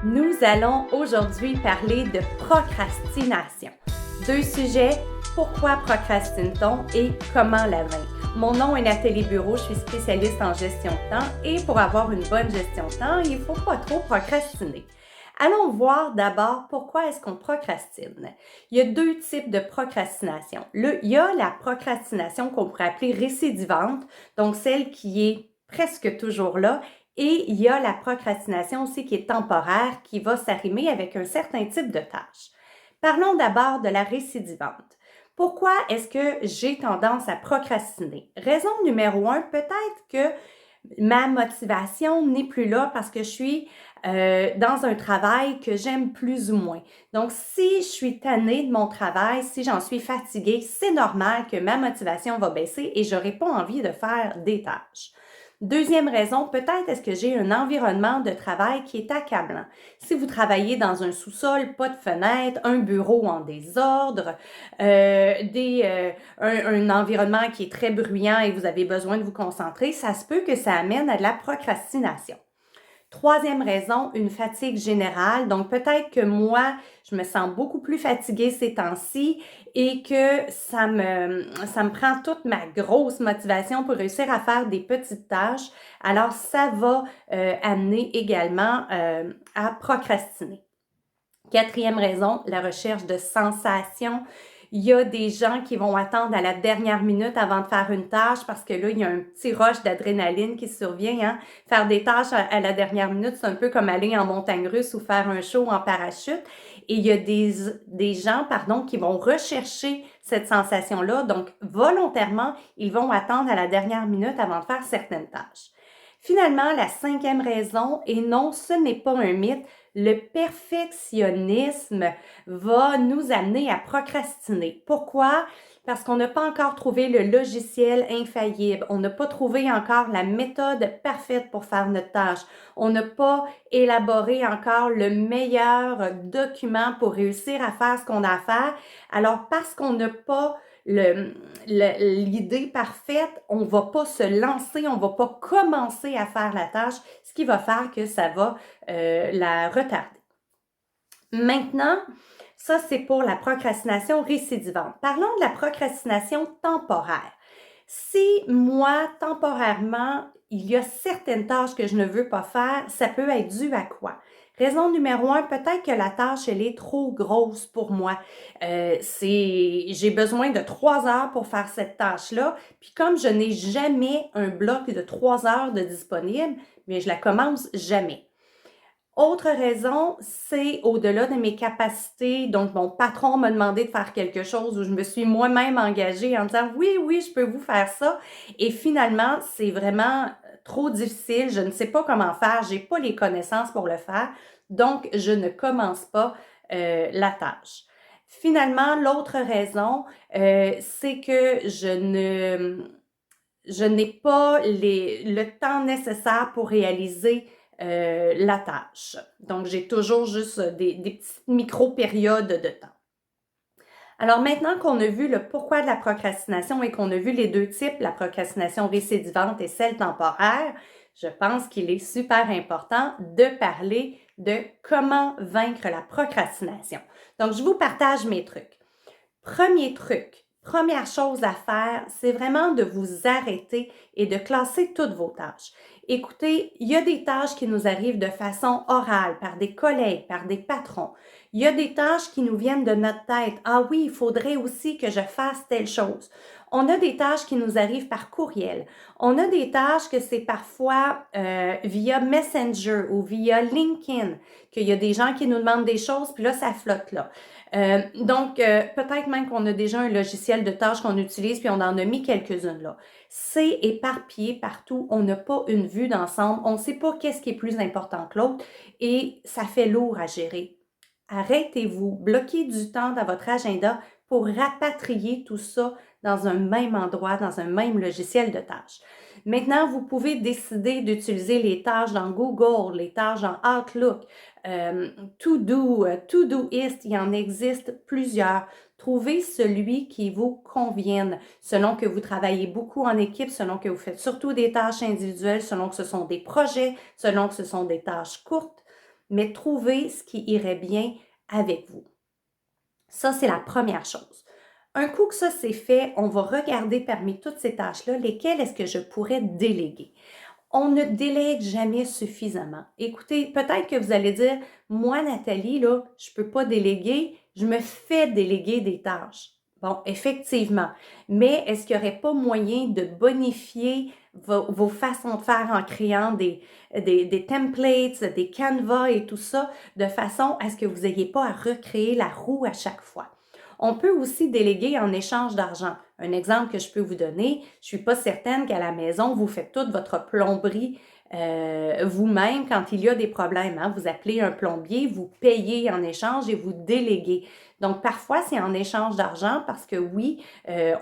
Nous allons aujourd'hui parler de procrastination. Deux sujets, pourquoi procrastine-t-on et comment la vaincre? Mon nom est Nathalie Bureau, je suis spécialiste en gestion de temps et pour avoir une bonne gestion de temps, il ne faut pas trop procrastiner. Allons voir d'abord pourquoi est-ce qu'on procrastine. Il y a deux types de procrastination. Il y a la procrastination qu'on pourrait appeler récidivante, donc celle qui est presque toujours là, et il y a la procrastination aussi qui est temporaire, qui va s'arrimer avec un certain type de tâche. Parlons d'abord de la récidivante. Pourquoi est-ce que j'ai tendance à procrastiner? Raison numéro 1, peut-être que ma motivation n'est plus là parce que je suis dans un travail que j'aime plus ou moins. Donc, si je suis tannée de mon travail, si j'en suis fatiguée, c'est normal que ma motivation va baisser et je n'aurai pas envie de faire des tâches. Deuxième raison, peut-être est-ce que j'ai un environnement de travail qui est accablant. Si vous travaillez dans un sous-sol, pas de fenêtre, un bureau en désordre, un environnement qui est très bruyant et vous avez besoin de vous concentrer, ça se peut que ça amène à de la procrastination. Troisième raison, une fatigue générale. Donc, peut-être que moi, je me sens beaucoup plus fatiguée ces temps-ci et que ça me prend toute ma grosse motivation pour réussir à faire des petites tâches. Alors, ça va amener également à procrastiner. Quatrième raison, la recherche de sensations. Il y a des gens qui vont attendre à la dernière minute avant de faire une tâche parce que là, il y a un petit rush d'adrénaline qui survient. Hein? Faire des tâches à la dernière minute, c'est un peu comme aller en montagne russe ou faire un show en parachute. Et il y a des gens, qui vont rechercher cette sensation-là. Donc, volontairement, ils vont attendre à la dernière minute avant de faire certaines tâches. Finalement, la cinquième raison, et non, ce n'est pas un mythe, le perfectionnisme va nous amener à procrastiner. Pourquoi? Parce qu'on n'a pas encore trouvé le logiciel infaillible. On n'a pas trouvé encore la méthode parfaite pour faire notre tâche. On n'a pas élaboré encore le meilleur document pour réussir à faire ce qu'on a à faire. Alors, parce qu'on n'a pas l'idée parfaite, on ne va pas se lancer, on ne va pas commencer à faire la tâche, ce qui va faire que ça va la retarder. Maintenant, ça c'est pour la procrastination récidivante. Parlons de la procrastination temporaire. Si moi, temporairement, il y a certaines tâches que je ne veux pas faire, ça peut être dû à quoi? Raison numéro 1, peut-être que la tâche, elle est trop grosse pour moi. J'ai besoin de 3 heures pour faire cette tâche-là. Puis comme je n'ai jamais un bloc de 3 heures de disponible, mais je la commence jamais. Autre raison, c'est au-delà de mes capacités. Donc, mon patron m'a demandé de faire quelque chose où je me suis moi-même engagée en disant oui, je peux vous faire ça. Et finalement, c'est vraiment trop difficile. Je ne sais pas comment faire. J'ai pas les connaissances pour le faire. Donc, je ne commence pas la tâche. Finalement, l'autre raison, c'est que je n'ai pas le temps nécessaire pour réaliser la tâche. Donc, j'ai toujours juste des petites micro-périodes de temps. Alors, maintenant qu'on a vu le pourquoi de la procrastination et qu'on a vu les deux types, la procrastination récidivante et celle temporaire, je pense qu'il est super important de parler de comment vaincre la procrastination. Donc, je vous partage mes trucs. Premier truc, première chose à faire, c'est vraiment de vous arrêter et de classer toutes vos tâches. Écoutez, il y a des tâches qui nous arrivent de façon orale, par des collègues, par des patrons. Il y a des tâches qui nous viennent de notre tête. Ah oui, il faudrait aussi que je fasse telle chose. On a des tâches qui nous arrivent par courriel. On a des tâches que c'est parfois via Messenger ou via LinkedIn, qu'il y a des gens qui nous demandent des choses, puis là, ça flotte là. Donc, peut-être même qu'on a déjà un logiciel de tâches qu'on utilise, puis on en a mis quelques-unes là. C'est éparpillé partout, on n'a pas une vue d'ensemble, on ne sait pas qu'est-ce qui est plus important que l'autre et ça fait lourd à gérer. Arrêtez-vous, bloquez du temps dans votre agenda pour rapatrier tout ça dans un même endroit, dans un même logiciel de tâches. Maintenant, vous pouvez décider d'utiliser les tâches dans Google, les tâches dans Outlook, Todoist, il y en existe plusieurs. Trouvez celui qui vous convienne, selon que vous travaillez beaucoup en équipe, selon que vous faites surtout des tâches individuelles, selon que ce sont des projets, selon que ce sont des tâches courtes. mais trouvez ce qui irait bien avec vous. Ça, c'est la première chose. Un coup que ça c'est fait, on va regarder parmi toutes ces tâches-là, lesquelles est-ce que je pourrais déléguer. On ne délègue jamais suffisamment. Écoutez, peut-être que vous allez dire, moi, Nathalie, là, je ne peux pas déléguer, je me fais déléguer des tâches. Bon, effectivement, mais est-ce qu'il n'y aurait pas moyen de bonifier vos façons de faire en créant des templates, des canevas et tout ça, de façon à ce que vous n'ayez pas à recréer la roue à chaque fois? On peut aussi déléguer en échange d'argent. Un exemple que je peux vous donner, je ne suis pas certaine qu'à la maison, vous faites toute votre plomberie vous-même quand il y a des problèmes. Hein? Vous appelez un plombier, vous payez en échange et vous déléguez. Donc, parfois, c'est en échange d'argent parce que oui,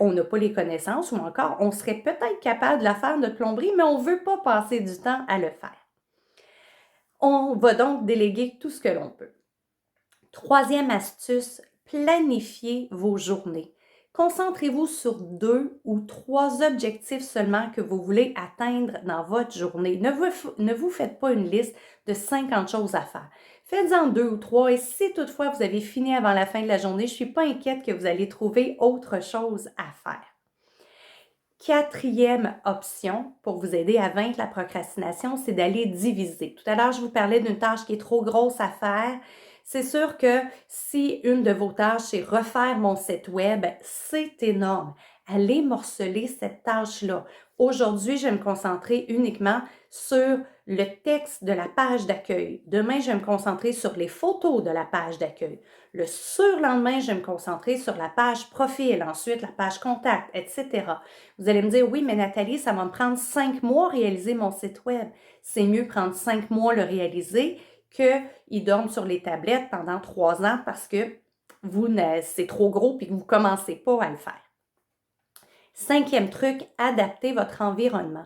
on n'a pas les connaissances ou encore, on serait peut-être capable de la faire, notre plomberie, mais on ne veut pas passer du temps à le faire. On va donc déléguer tout ce que l'on peut. Troisième astuce, planifiez vos journées. Concentrez-vous sur 2 ou 3 objectifs seulement que vous voulez atteindre dans votre journée. Ne vous faites pas une liste de 50 choses à faire. Faites-en 2 ou 3 et si toutefois vous avez fini avant la fin de la journée, je ne suis pas inquiète que vous allez trouver autre chose à faire. Quatrième option pour vous aider à vaincre la procrastination, c'est d'aller diviser. Tout à l'heure, je vous parlais d'une tâche qui est trop grosse à faire. C'est sûr que si une de vos tâches, c'est refaire mon site web, c'est énorme. Allez morceler cette tâche-là. Aujourd'hui, je vais me concentrer uniquement sur le texte de la page d'accueil. Demain, je vais me concentrer sur les photos de la page d'accueil. Le surlendemain, je vais me concentrer sur la page profil, ensuite la page contact, etc. Vous allez me dire, oui, mais Nathalie, ça va me prendre 5 mois réaliser mon site web. C'est mieux prendre 5 mois le réaliser qu'il dorme sur les tablettes pendant 3 ans parce que c'est trop gros et que vous ne commencez pas à le faire. Cinquième truc, adaptez votre environnement.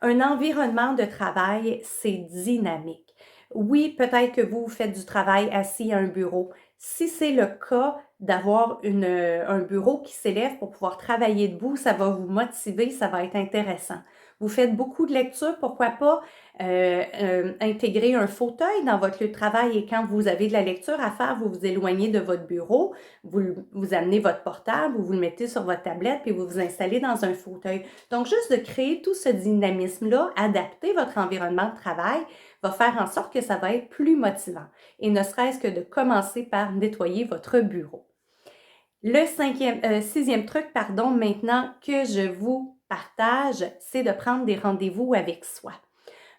Un environnement de travail, c'est dynamique. Oui, peut-être que vous faites du travail assis à un bureau. Si c'est le cas d'avoir un bureau qui s'élève pour pouvoir travailler debout, ça va vous motiver, ça va être intéressant. Vous faites beaucoup de lecture, pourquoi pas intégrer un fauteuil dans votre lieu de travail et quand vous avez de la lecture à faire, vous vous éloignez de votre bureau, vous amenez votre portable, vous le mettez sur votre tablette puis vous vous installez dans un fauteuil. Donc, juste de créer tout ce dynamisme-là, adapter votre environnement de travail, va faire en sorte que ça va être plus motivant. Et ne serait-ce que de commencer par nettoyer votre bureau. Le sixième truc, maintenant que je vous partage, c'est de prendre des rendez-vous avec soi.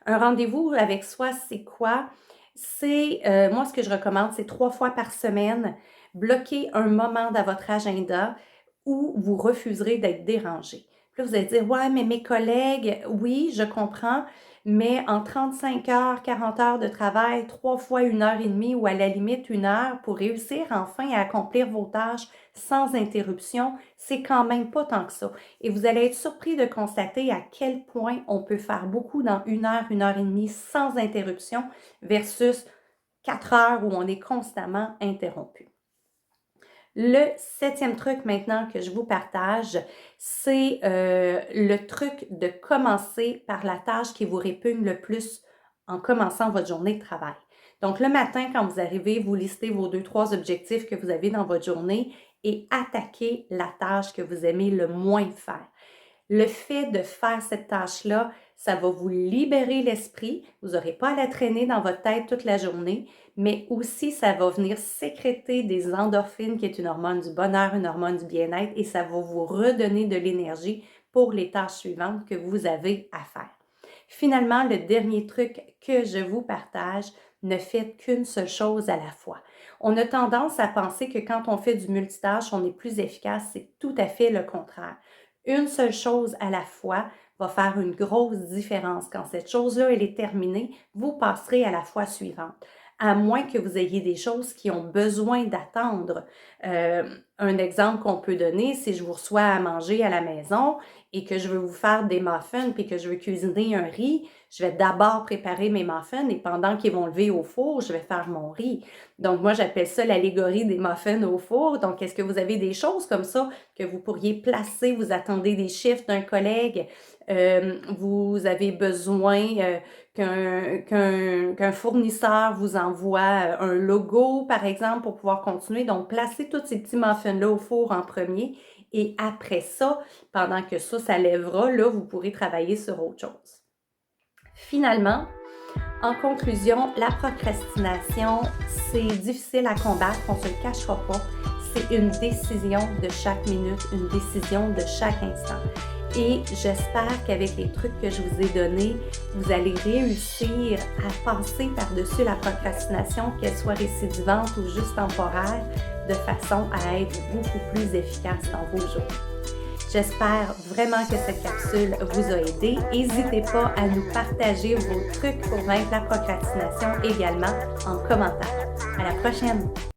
Un rendez-vous avec soi, c'est quoi? C'est, moi, ce que je recommande, c'est 3 fois par semaine, bloquer un moment dans votre agenda où vous refuserez d'être dérangé. Puis là, vous allez dire, ouais, mais mes collègues, oui, je comprends, mais en 35 heures, 40 heures de travail, 3 fois 1h30 ou à la limite 1 heure pour réussir enfin à accomplir vos tâches sans interruption, c'est quand même pas tant que ça. Et vous allez être surpris de constater à quel point on peut faire beaucoup dans 1 heure, 1h30 sans interruption versus 4 heures où on est constamment interrompu. Le septième truc maintenant que je vous partage, c'est le truc de commencer par la tâche qui vous répugne le plus en commençant votre journée de travail. Donc, le matin, quand vous arrivez, vous listez vos 2-3 objectifs que vous avez dans votre journée et attaquez la tâche que vous aimez le moins faire. Le fait de faire cette tâche-là, ça va vous libérer l'esprit. Vous n'aurez pas à la traîner dans votre tête toute la journée, mais aussi ça va venir sécréter des endorphines, qui est une hormone du bonheur, une hormone du bien-être, et ça va vous redonner de l'énergie pour les tâches suivantes que vous avez à faire. Finalement, le dernier truc que je vous partage, ne faites qu'une seule chose à la fois. On a tendance à penser que quand on fait du multitâche, on est plus efficace. C'est tout à fait le contraire. Une seule chose à la fois va faire une grosse différence. Quand cette chose-là, elle est terminée, vous passerez à la fois suivante. À moins que vous ayez des choses qui ont besoin d'attendre. Un exemple qu'on peut donner, si je vous reçois à manger à la maison et que je veux vous faire des muffins puis que je veux cuisiner un riz, je vais d'abord préparer mes muffins et pendant qu'ils vont lever au four, je vais faire mon riz. Donc, moi, j'appelle ça l'allégorie des muffins au four. Donc, est-ce que vous avez des choses comme ça que vous pourriez placer? Vous attendez des chiffres d'un collègue, vous avez besoin qu'un fournisseur vous envoie un logo, par exemple, pour pouvoir continuer. Donc, placez tous ces petits muffins-là au four en premier et après ça, pendant que ça lèvera, là, vous pourrez travailler sur autre chose. Finalement, en conclusion, la procrastination, c'est difficile à combattre, on ne se le cachera pas. C'est une décision de chaque minute, une décision de chaque instant. Et j'espère qu'avec les trucs que je vous ai donnés, vous allez réussir à passer par-dessus la procrastination, qu'elle soit récidivante ou juste temporaire, de façon à être beaucoup plus efficace dans vos journées. J'espère vraiment que cette capsule vous a aidé. N'hésitez pas à nous partager vos trucs pour vaincre la procrastination également en commentaire. À la prochaine!